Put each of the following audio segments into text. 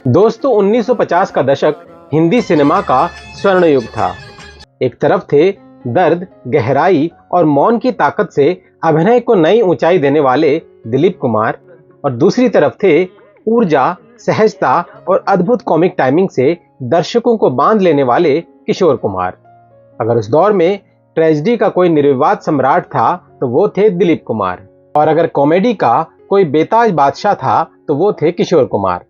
दोस्तों 1950 का दशक हिंदी सिनेमा का स्वर्ण युग था। एक तरफ थे दर्द, गहराई और मौन की ताकत से अभिनय को नई ऊंचाई देने वाले दिलीप कुमार और दूसरी तरफ थे ऊर्जा, सहजता और अद्भुत कॉमिक टाइमिंग से दर्शकों को बांध लेने वाले किशोर कुमार। अगर उस दौर में ट्रेजेडी का कोई निर्विवाद सम्राट था तो वो थे दिलीप कुमार, और अगर कॉमेडी का कोई बेताज बादशाह था तो वो थे किशोर कुमार।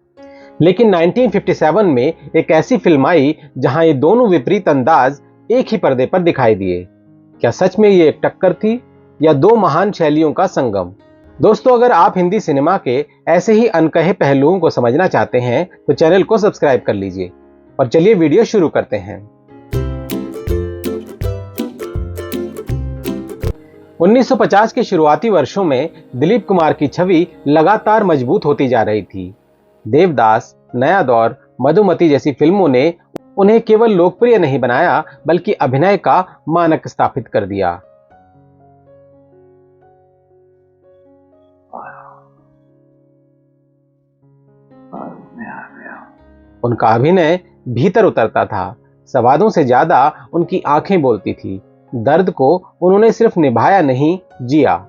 लेकिन 1957 में एक ऐसी फिल्म आई जहां ये दोनों विपरीत अंदाज एक ही पर्दे पर दिखाई दिए। क्या सच में ये एक टक्कर थी या दो महान शैलियों का संगम? दोस्तों, अगर आप हिंदी सिनेमा के ऐसे ही अनकहे पहलुओं को समझना चाहते हैं तो चैनल को सब्सक्राइब कर लीजिए और चलिए वीडियो शुरू करते हैं। 1950 के शुरुआती वर्षों में दिलीप कुमार की छवि लगातार मजबूत होती जा रही थी। देवदास, नया दौर, मधुमती जैसी फिल्मों ने उन्हें केवल लोकप्रिय नहीं बनाया बल्कि अभिनय का मानक स्थापित कर दिया। उनका अभिनय भीतर उतरता था, संवादों से ज्यादा उनकी आंखें बोलती थी। दर्द को उन्होंने सिर्फ निभाया नहीं, जिया।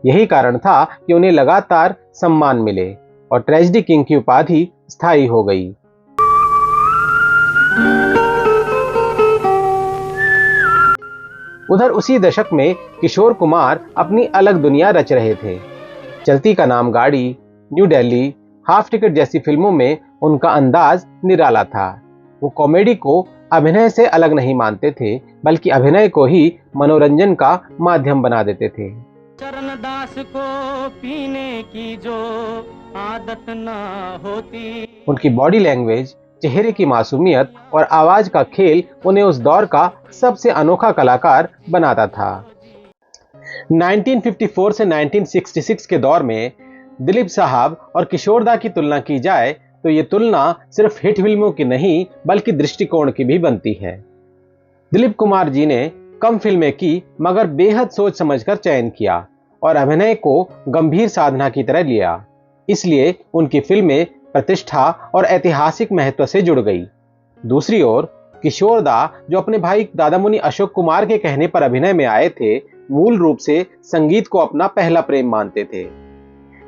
यही कारण था कि उन्हें लगातार सम्मान मिले और ट्रेजेडी किंग की उपाधि स्थायी हो गई। उधर उसी दशक में किशोर कुमार अपनी अलग दुनिया रच रहे थे। चलती का नाम गाड़ी, न्यू दिल्ली, हाफ टिकट जैसी फिल्मों में उनका अंदाज निराला था। वो कॉमेडी को अभिनय से अलग नहीं मानते थे बल्कि अभिनय को ही मनोरंजन का माध्यम बना देते थे। चरणदास को पीने की जो आदत ना होती। उनकी बॉडी लैंग्वेज, चेहरे की मासूमियत और आवाज का खेल उन्हें उस दौर का सबसे अनोखा कलाकार बनाता था। 1954 से 1966 के दौर में दिलीप साहब और किशोरदा की तुलना की जाए तो ये तुलना सिर्फ हिट फिल्मों की नहीं बल्कि दृष्टिकोण की भी बनती है। दिलीप कुमार जी ने कम फिल्में की मगर बेहद सोच समझकर चयन किया और अभिनय को गंभीर साधना की तरह लिया। इसलिए उनकी फिल्में प्रतिष्ठा और ऐतिहासिक महत्व से जुड़ गई। दूसरी ओर किशोरदा, जो अपने भाई दादामुनि अशोक कुमार के कहने पर अभिनय में आए थे, मूल रूप से संगीत को अपना पहला प्रेम मानते थे।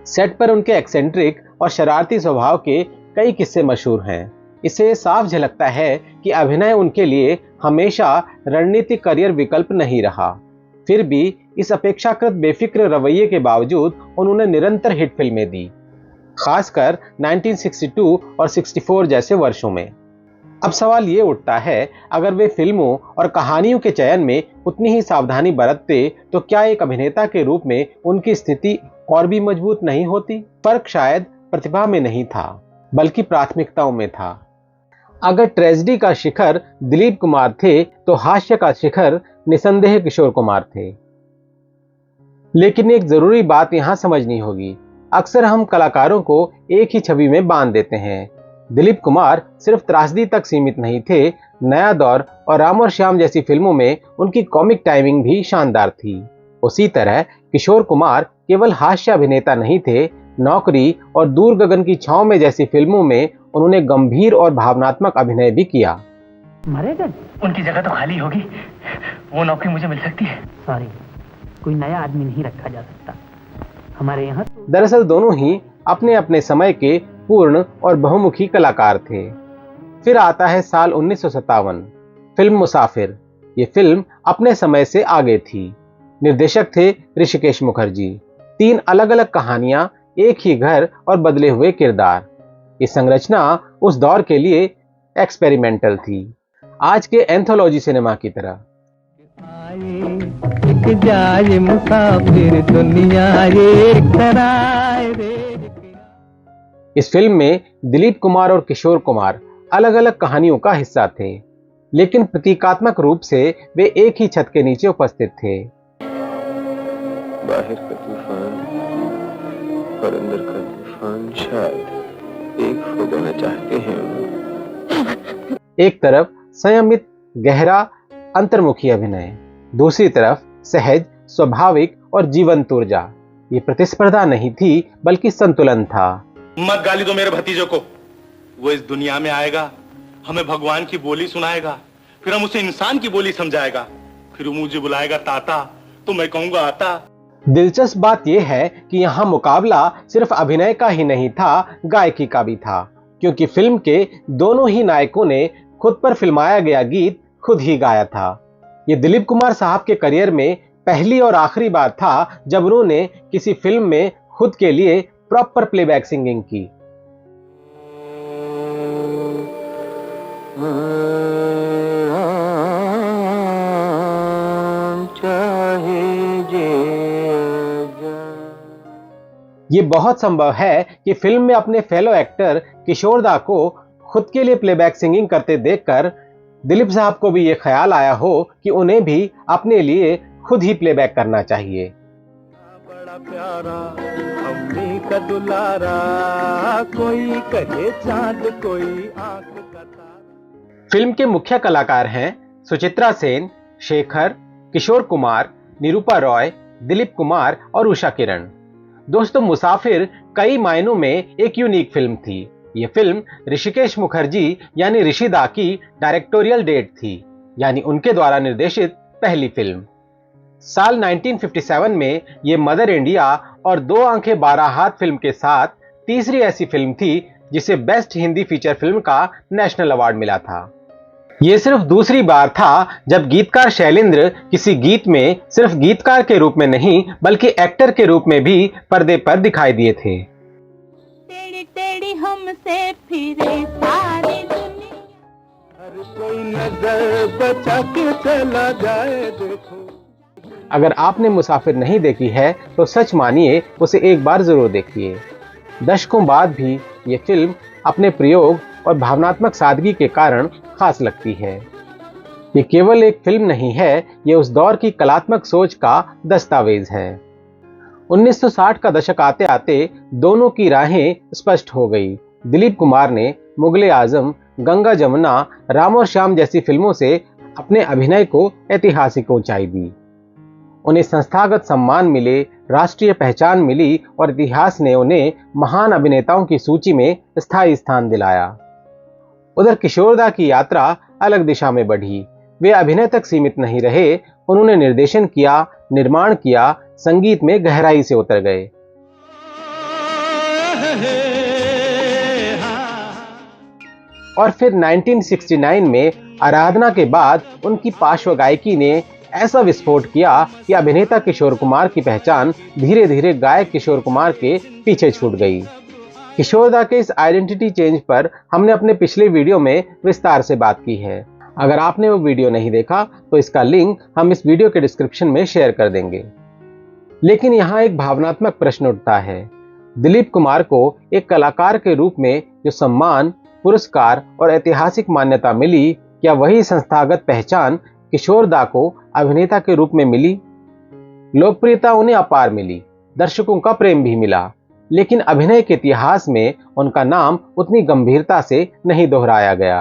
सेट पर उनके एक्सेंट्रिक और शरारती स्वभाव के कई किस्से मशहूर हैं। इससे साफ झलकता है कि अभिनय उनके लिए हमेशा रणनीतिक करियर विकल्प नहीं रहा। फिर भी इस अपेक्षाकृत बेफिक्र रवैये के बावजूद उन्होंने निरंतर हिट फिल्में दी, खासकर 1962 और 64 जैसे वर्षों में। अब सवाल ये उठता है, अगर वे फिल्मों और कहानियों के चयन में उतनी ही सावधानी बरतते तो क्या एक अभिनेता के रूप में उनकी स्थिति और भी मजबूत नहीं होती? फर्क शायद प्रतिभा में नहीं था बल्कि प्राथमिकताओं में था। अगर ट्रेजेडी का शिखर दिलीप कुमार थे तो हास्य का शिखर निसंदेह किशोर कुमार थे। लेकिन एक जरूरी बात यहां समझनी होगी, अक्सर हम कलाकारों को एक ही छवि में बांध देते हैं। दिलीप कुमार सिर्फ त्रासदी तक सीमित नहीं थे, नया दौर और राम और श्याम जैसी फिल्मों में उनकी कॉमिक टाइमिंग भी शानदार थी। उसी तरह किशोर कुमार केवल हास्य अभिनेता नहीं थे, नौकरी और दूर गगन की छांव में जैसी फिल्मों में उन्होंने गंभीर और भावनात्मक अभिनय भी किया। मरेगा? उनकी जगह तो खाली होगी, वो नौकरी मुझे मिल सकती है। सॉरी, कोई नया आदमी नहीं रखा जा सकता हमारे यहाँ। दरअसल दोनों ही अपने अपने समय के पूर्ण और बहुमुखी कलाकार थे। फिर आता है साल 1957, फिल्म मुसाफिर। ये फिल्म अपने समय से आगे थी। निर्देशक थे ऋषिकेश मुखर्जी। 3 अलग अलग कहानियां, एक ही घर और बदले हुए किरदार। ये संरचना उस दौर के लिए एक्सपेरिमेंटल थी, आज के एंथोलॉजी सिनेमा की तरह। जाए मुसाफिर दुनिया इस फिल्म में दिलीप कुमार और किशोर कुमार अलग अलग कहानियों का हिस्सा थे, लेकिन प्रतीकात्मक रूप से वे एक ही छत के नीचे उपस्थित थे। बाहर का तूफान और अंदर का तूफान शायद एक हो जाना चाहते हैं। एक तरफ संयमित, गहरा, अंतर्मुखी अभिनय, दूसरी तरफ सहज, स्वाभाविक और जीवंत ऊर्जा। ये प्रतिस्पर्धा नहीं थी बल्कि संतुलन था। मत गाली दो मेरे भतीजों को, वो इस दुनिया में आएगा, हमें भगवान की बोली सुनाएगा, फिर हम उसे इंसान की बोली समझाएगा, फिर वो मुझे बुलाएगा ताता, तो मैं कहूंगा आता। दिलचस्प बात यह है कि यहाँ मुकाबला सिर्फ अभिनय का ही नहीं था, गायकी का भी था, क्योंकि फिल्म के दोनों ही नायकों ने खुद पर फिल्माया गया गीत खुद ही गाया था। ये दिलीप कुमार साहब के करियर में पहली और आखिरी बार था जब उन्होंने किसी फिल्म में खुद के लिए प्रॉपर प्लेबैक सिंगिंग की। ये बहुत संभव है कि फिल्म में अपने फेलो एक्टर किशोर दा को खुद के लिए प्लेबैक सिंगिंग करते देखकर दिलीप साहब को भी ये ख्याल आया हो कि उन्हें भी अपने लिए खुद ही प्लेबैक करना चाहिए। बड़ा प्यारा अम्मी का दुलारा, कोई कहे चांद कोई आंख का तारा। फिल्म के मुख्य कलाकार हैं सुचित्रा सेन, शेखर, किशोर कुमार, निरूपा रॉय, दिलीप कुमार और उषा किरण। दोस्तों, मुसाफिर कई मायनों में एक यूनिक फिल्म थी। यह फिल्म ऋषिकेश मुखर्जी यानी ऋषि दा की डायरेक्टोरियल डेट थी, यानी उनके द्वारा निर्देशित पहली फिल्म। साल 1957 में यह मदर इंडिया और 2 आंखें 12 हाथ फिल्म के साथ तीसरी ऐसी फिल्म थी जिसे बेस्ट हिंदी फीचर फिल्म का नेशनल अवार्ड मिला था। यह सिर्फ दूसरी बार था जब गीतकार शैलेंद्र किसी गीत में सिर्फ गीतकार के रूप में नहीं बल्कि एक्टर के रूप में भी पर्दे पर दिखाई दिए थे। टेढ़ी टेढ़ी हमसे फिरे सारी दुनिया, हर कोई नजर बचा के चला जाए देखो। अगर आपने मुसाफिर नहीं देखी है तो सच मानिए उसे एक बार जरूर देखिए। दशकों बाद भी ये फिल्म अपने प्रयोग और भावनात्मक सादगी के कारण खास लगती है। ये केवल एक फिल्म नहीं है, ये उस दौर की कलात्मक सोच का दस्तावेज है। 1960 का दशक आते आते दोनों की राहें स्पष्ट हो गई। दिलीप कुमार ने मुगले आजम, गंगा जमुना, राम और श्याम जैसी फिल्मों से अपने अभिनय को ऐतिहासिक ऊंचाई दी। उन्हें संस्थागत सम्मान मिले, राष्ट्रीय पहचान मिली और इतिहास ने उन्हें महान अभिनेताओं की सूची में स्थायी स्थान दिलाया। उधर किशोरदा की यात्रा अलग दिशा में बढ़ी। वे अभिनय तक सीमित नहीं रहे, उन्होंने निर्देशन किया, निर्माण किया, संगीत में गहराई से उतर गए। और फिर 1969 में आराधना के बाद उनकी पार्श्व गायकी ने ऐसा विस्फोट किया कि अभिनेता किशोर कुमार की पहचान धीरे धीरे गायक किशोर कुमार के पीछे छूट गई। किशोरदा के इस आइडेंटिटी चेंज पर हमने अपने पिछले वीडियो में विस्तार से बात की है। अगर आपने वो वीडियो नहीं देखा तो इसका लिंक हम इस वीडियो के डिस्क्रिप्शन में शेयर कर देंगे। लेकिन यहाँ एक भावनात्मक प्रश्न उठता है, दिलीप कुमार को एक कलाकार के रूप में जो सम्मान, पुरस्कार और ऐतिहासिक मान्यता मिली, क्या वही संस्थागत पहचान किशोरदा को अभिनेता के रूप में मिली? लोकप्रियता उन्हें अपार मिली, दर्शकों का प्रेम भी मिला, लेकिन अभिनय के इतिहास में उनका नाम उतनी गंभीरता से नहीं दोहराया गया।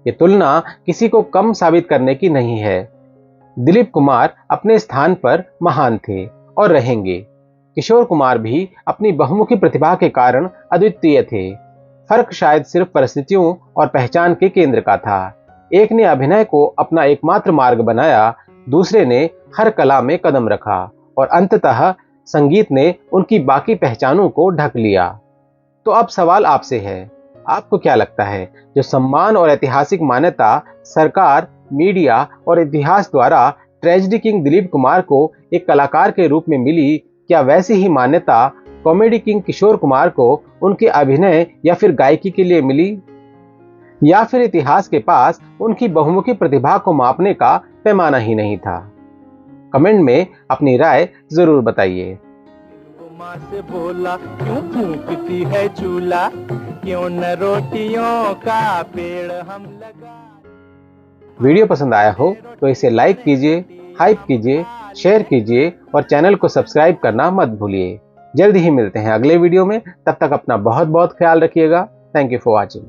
ये तुलना किसी को कम साबित करने की नहीं है। दिलीप कुमार अपने स्थान पर महान थे और रहेंगे। किशोर कुमार भी अपनी बहुमुखी प्रतिभा के कारण अद्वितीय थे। फर्क शायद सिर्फ परिस्थितियों और पहचान के केंद्र का था। एक ने अभिनय को अपना एकमात्र मार्ग बनाया, दूसरे ने हर कला में कदम रखा और अंततः संगीत ने उनकी बाकी पहचानों को ढक लिया। तो अब सवाल आपसे है, आपको क्या लगता है, जो सम्मान और ऐतिहासिक मान्यता सरकार, मीडिया और इतिहास द्वारा ट्रेजेडी किंग दिलीप कुमार को एक कलाकार के रूप में मिली, क्या वैसी ही मान्यता कॉमेडी किंग किशोर कुमार को उनके अभिनय या फिर गायकी के लिए मिली? या फिर इतिहास के पास उनकी बहुमुखी प्रतिभा को मापने का पैमाना ही नहीं था? कमेंट में अपनी राय जरूर बताइए। माँ से बोला क्यों फूंकती है चूल्हा, क्यों न रोटियों का पेड़ हम लगा। वीडियो पसंद आया हो तो इसे लाइक कीजिए, हाइप कीजिए, शेयर कीजिए और चैनल को सब्सक्राइब करना मत भूलिए। जल्द ही मिलते हैं अगले वीडियो में, तब तक अपना बहुत बहुत ख्याल रखिएगा। Thank you for watching.